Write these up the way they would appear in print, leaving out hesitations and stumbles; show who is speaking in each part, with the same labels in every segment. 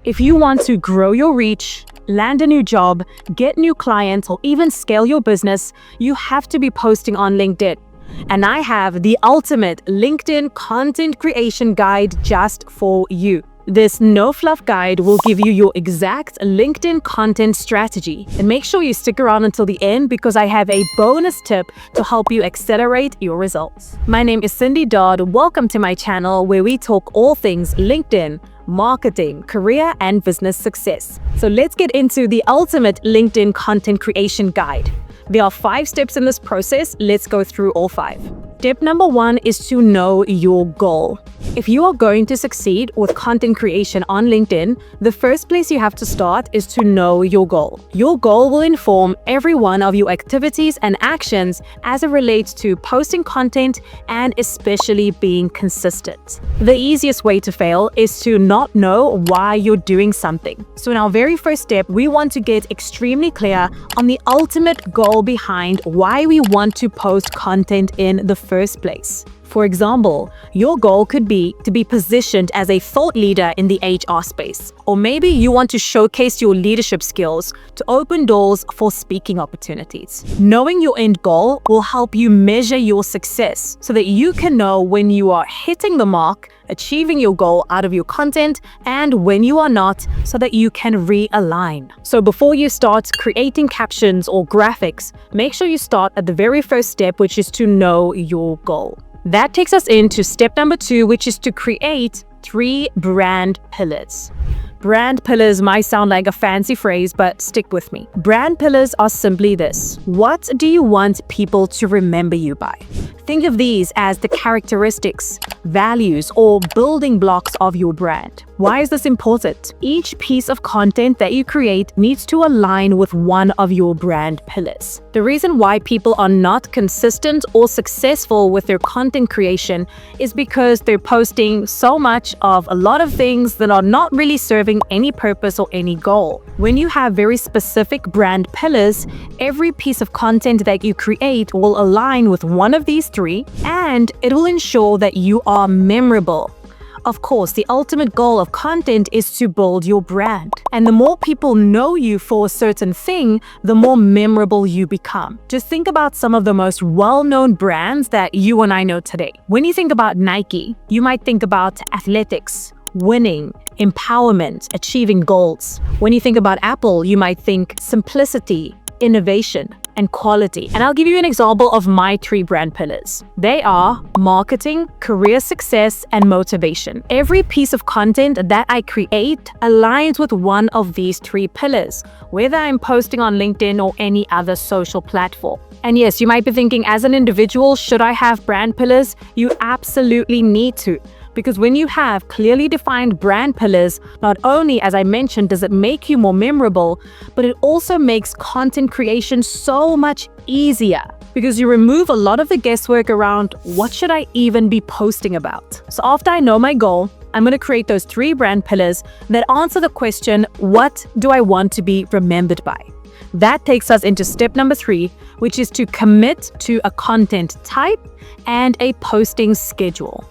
Speaker 1: If you want to grow your reach, land a new job, get new clients, or even scale your business, you have to be posting on LinkedIn. And I have the ultimate LinkedIn content creation guide just for you. This no-fluff guide will give you your exact LinkedIn content strategy. And make sure you stick around until the end because I have a bonus tip to help you accelerate your results. My name is Cindy Dodd. Welcome to my channel where we talk all things LinkedIn, marketing, career, and business success. So let's get into the ultimate LinkedIn content creation guide. There are 5 steps in this process. Let's go through all 5. Step number 1 is to know your goal. If you are going to succeed with content creation on LinkedIn, the first place you have to start is to know your goal. Your goal will inform every one of your activities and actions as it relates to posting content and especially being consistent. The easiest way to fail is to not know why you're doing something. So in our very first step, we want to get extremely clear on the ultimate goal behind why we want to post content in the first place. For example, your goal could be to be positioned as a thought leader in the HR space. Or maybe you want to showcase your leadership skills to open doors for speaking opportunities. Knowing your end goal will help you measure your success so that you can know when you are hitting the mark, achieving your goal out of your content, and when you are not, so that you can realign. So before you start creating captions or graphics, make sure you start at the very first step, which is to know your goal. That takes us into step number 2, which is to create 3 brand pillars. Brand pillars might sound like a fancy phrase, but stick with me. Brand pillars are simply this. What do you want people to remember you by? Think of these as the characteristics, values, or building blocks of your brand. Why is this important? Each piece of content that you create needs to align with one of your brand pillars. The reason why people are not consistent or successful with their content creation is because they're posting so much of a lot of things that are not really serving any purpose or any goal. When you have very specific brand pillars, every piece of content that you create will align with one of these 3, and it will ensure that you are memorable. Of course, the ultimate goal of content is to build your brand. And the more people know you for a certain thing, the more memorable you become. Just think about some of the most well-known brands that you and I know today. When you think about Nike, you might think about athletics, winning, empowerment, achieving goals. When you think about Apple, you might think simplicity, innovation, and quality. And I'll give you an example of my 3 brand pillars. They are marketing, career success, and motivation. Every piece of content that I create aligns with one of these 3 pillars, whether I'm posting on LinkedIn or any other social platform. And yes, you might be thinking, as an individual, should I have brand pillars? You absolutely need to. Because when you have clearly defined brand pillars, not only, as I mentioned, does it make you more memorable, but it also makes content creation so much easier because you remove a lot of the guesswork around what should I even be posting about. So after I know my goal, I'm going to create those 3 brand pillars that answer the question, what do I want to be remembered by? That takes us into step number 3, which is to commit to a content type and a posting schedule.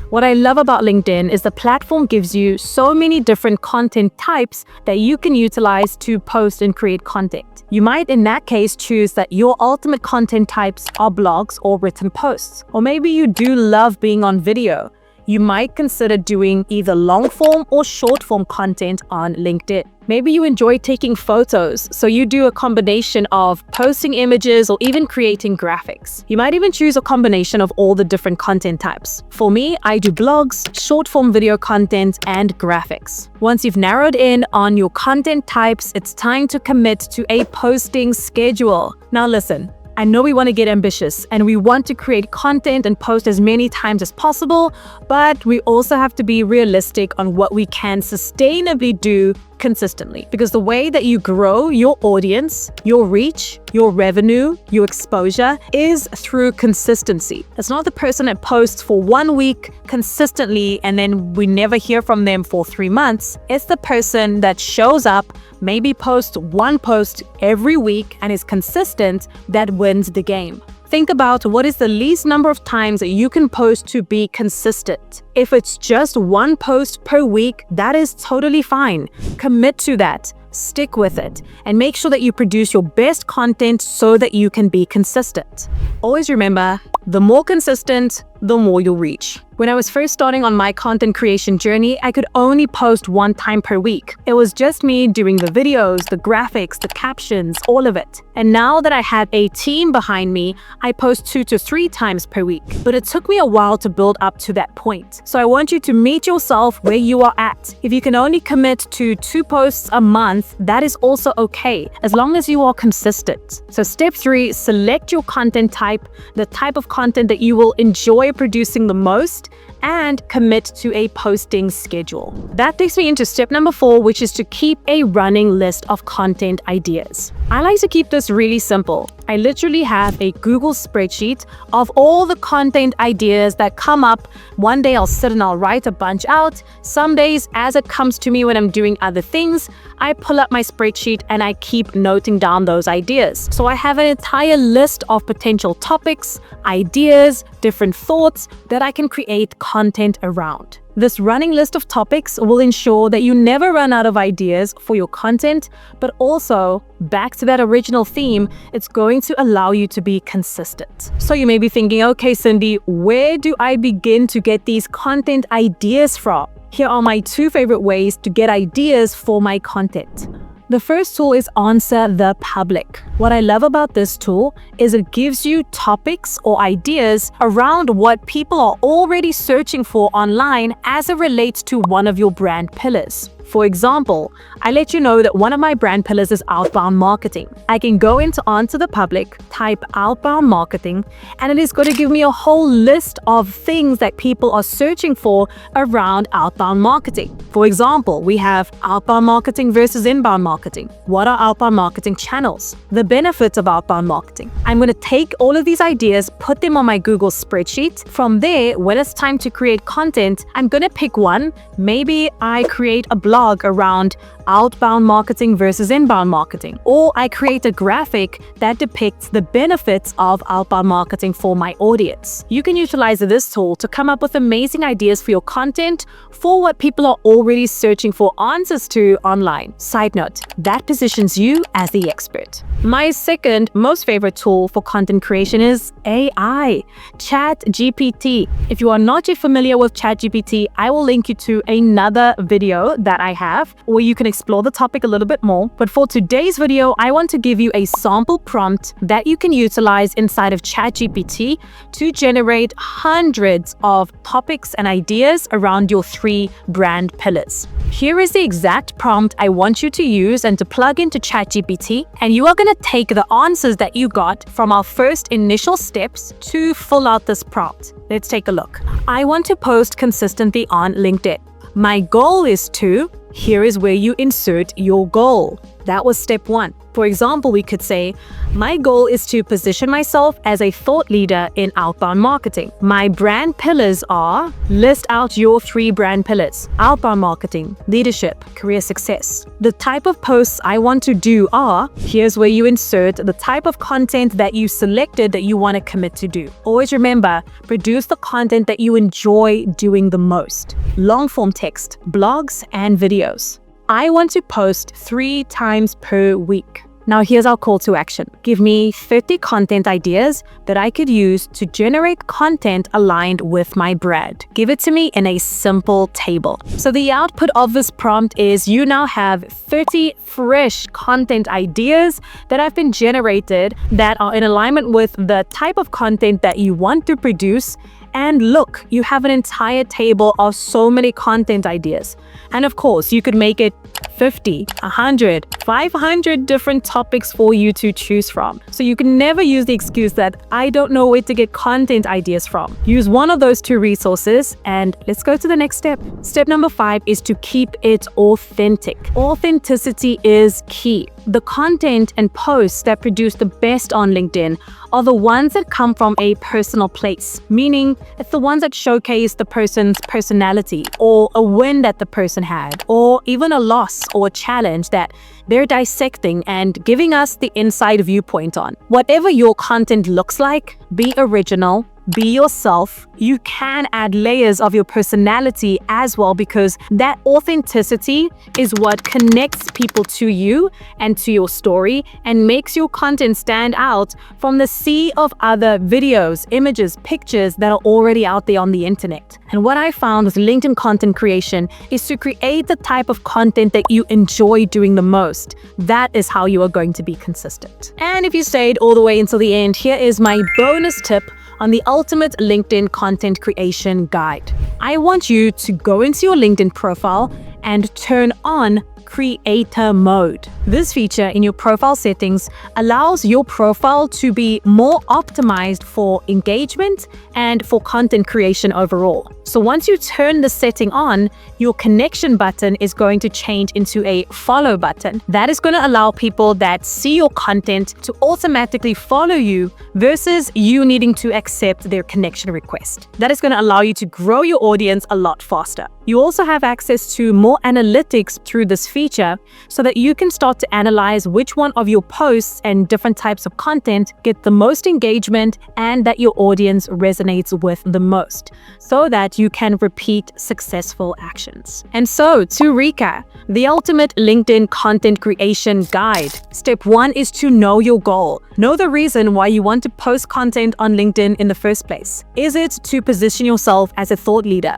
Speaker 1: What I love about LinkedIn is the platform gives you so many different content types that you can utilize to post and create content. You might in that case choose that your ultimate content types are blogs or written posts. Or maybe you do love being on video. You might consider doing either long form or short form content on LinkedIn. Maybe you enjoy taking photos, so you do a combination of posting images or even creating graphics. You might even choose a combination of all the different content types. For me, I do blogs, short form video content, and graphics. Once you've narrowed in on your content types, it's time to commit to a posting schedule. Now listen, I know we want to get ambitious and we want to create content and post as many times as possible, but we also have to be realistic on what we can sustainably do consistently. Because the way that you grow your audience, your reach, your revenue, your exposure is through consistency. It's not the person that posts for 1 week consistently and then we never hear from them for 3 months. It's the person that shows up, maybe posts 1 post every week and is consistent, that wins the game. Think about what is the least number of times that you can post to be consistent. If it's just one post per week, that is totally fine. Commit to that. Stick with it and make sure that you produce your best content so that you can be consistent. Always remember, the more consistent, the more you'll reach. When I was first starting on my content creation journey, I could only post one time per week. It was just me doing the videos, the graphics, the captions, all of it. And now that I have a team behind me, I post 2 to 3 times per week. But it took me a while to build up to that point. So I want you to meet yourself where you are at. If you can only commit to 2 posts a month, that is also okay, as long as you are consistent. So step 3, select your content type, the type of content that you will enjoy producing the most, and commit to a posting schedule. That takes me into step number 4, which is to keep a running list of content ideas. I like to keep this really simple. I literally have a Google spreadsheet of all the content ideas that come up. One day I'll sit and I'll write a bunch out. Some days, as it comes to me when I'm doing other things, I pull up my spreadsheet and I keep noting down those ideas. So I have an entire list of potential topics, ideas, different thoughts that I can create content around. This running list of topics will ensure that you never run out of ideas for your content, but also, back to that original theme, it's going to allow you to be consistent. So you may be thinking, okay, Cindy, where do I begin to get these content ideas from? Here are my 2 favorite ways to get ideas for my content. The first tool is Answer the Public. What I love about this tool is it gives you topics or ideas around what people are already searching for online as it relates to one of your brand pillars. For example, I let you know that one of my brand pillars is outbound marketing. I can go into Answer the Public, type outbound marketing, and it is going to give me a whole list of things that people are searching for around outbound marketing. For example, we have outbound marketing versus inbound marketing. What are outbound marketing channels? The benefits of outbound marketing. I'm going to take all of these ideas, put them on my Google spreadsheet. From there, when it's time to create content, I'm going to pick one. Maybe I create a blog around outbound marketing versus inbound marketing, or I create a graphic that depicts the benefits of outbound marketing for my audience. You can utilize this tool to come up with amazing ideas for your content for what people are already searching for answers to online. Side note, that positions you as the expert. My second most favorite tool for content creation is AI, ChatGPT. If you are not yet familiar with ChatGPT, I will link you to another video that I have where you can explore the topic a little bit more. But for today's video, I want to give you a sample prompt that you can utilize inside of ChatGPT to generate hundreds of topics and ideas around your 3 brand pillars. Here is the exact prompt I want you to use and to plug into ChatGPT, and you are going to take the answers that you got from our first initial steps to fill out this prompt. Let's take a look. I want to post consistently on LinkedIn. My goal is to, here is where you insert your goal. That was step 1. For example, we could say, my goal is to position myself as a thought leader in outbound marketing. My brand pillars are, list out your 3 brand pillars: outbound marketing, leadership, career success. The type of posts I want to do are, here's where you insert the type of content that you selected that you want to commit to do. Always remember, produce the content that you enjoy doing the most. Long form text, blogs, and videos. I want to post 3 times per week. Now here's our call to action. Give me 30 content ideas that I could use to generate content aligned with my brand. Give it to me in a simple table. So the output of this prompt is you now have 30 fresh content ideas that have been generated that are in alignment with the type of content that you want to produce. And look, you have an entire table of so many content ideas. And of course, you could make it 50, 100, 500 different topics for you to choose from. So you can never use the excuse that I don't know where to get content ideas from. Use one of those 2 resources and let's go to the next step. Step number 5 is to keep it authentic. Authenticity is key. The content and posts that produce the best on LinkedIn are the ones that come from a personal place, meaning it's the ones that showcase the person's personality or a win that the person person had, or even a loss or a challenge that they're dissecting and giving us the inside viewpoint on. Whatever your content looks like, be original, be yourself. You can add layers of your personality as well, because that authenticity is what connects people to you and to your story and makes your content stand out from the sea of other videos, images, pictures that are already out there on the internet. And what I found with LinkedIn content creation is to create the type of content that you enjoy doing the most. That is how you are going to be consistent. And if you stayed all the way until the end, here is my bonus tip on the ultimate LinkedIn content creation guide. I want you to go into your LinkedIn profile and turn on creator mode. This feature in your profile settings allows your profile to be more optimized for engagement and for content creation overall. So once you turn the setting on, your connection button is going to change into a follow button. That is going to allow people that see your content to automatically follow you versus you needing to accept their connection request. That is going to allow you to grow your audience a lot faster. You also have access to more analytics through this feature so that you can start to analyze which one of your posts and different types of content get the most engagement and that your audience resonates with the most, so that you can repeat successful actions. And so, to recap, the ultimate LinkedIn content creation guide. Step 1 is to know your goal. Know the reason why you want to post content on LinkedIn in the first place. Is it to position yourself as a thought leader?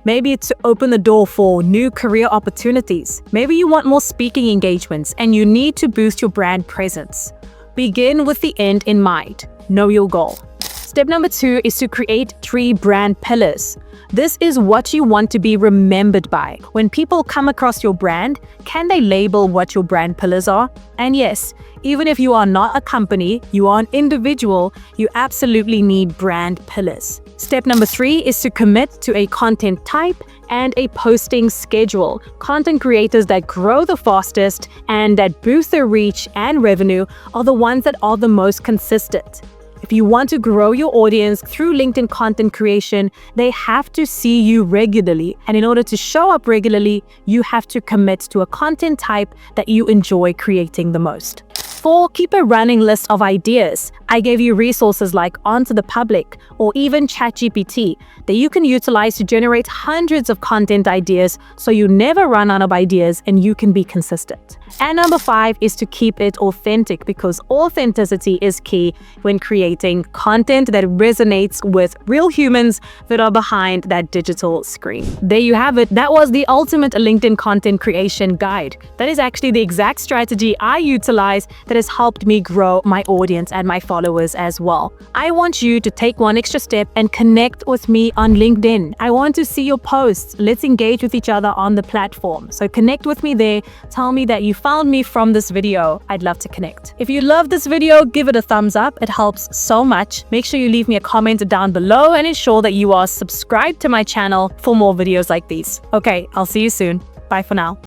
Speaker 1: Maybe it's to open the door for new career opportunities. Maybe you want more speaking engagements and you need to boost your brand presence. Begin with the end in mind. Know your goal. Step number 2 is to create 3 brand pillars. This is what you want to be remembered by. When people come across your brand, can they label what your brand pillars are? And yes, even if you are not a company, you are an individual, you absolutely need brand pillars. Step number 3 is to commit to a content type and a posting schedule. Content creators that grow the fastest and that boost their reach and revenue are the ones that are the most consistent. If you want to grow your audience through LinkedIn content creation, they have to see you regularly. And in order to show up regularly, you have to commit to a content type that you enjoy creating the most. 4, keep a running list of ideas. I gave you resources like Onto the Public or even ChatGPT that you can utilize to generate hundreds of content ideas so you never run out of ideas and you can be consistent. And number 5 is to keep it authentic, because authenticity is key when creating content that resonates with real humans that are behind that digital screen. There you have it. That was the ultimate LinkedIn content creation guide. That is actually the exact strategy I utilize that has helped me grow my audience and my followers as well. I want you to take one extra step and connect with me on LinkedIn. I want to see your posts. Let's engage with each other on the platform. So connect with me there. Tell me that you found me from this video. I'd love to connect. If you love this video, give it a thumbs up. It helps so much. Make sure you leave me a comment down below and ensure that you are subscribed to my channel for more videos like these. Okay, I'll see you soon. Bye for now.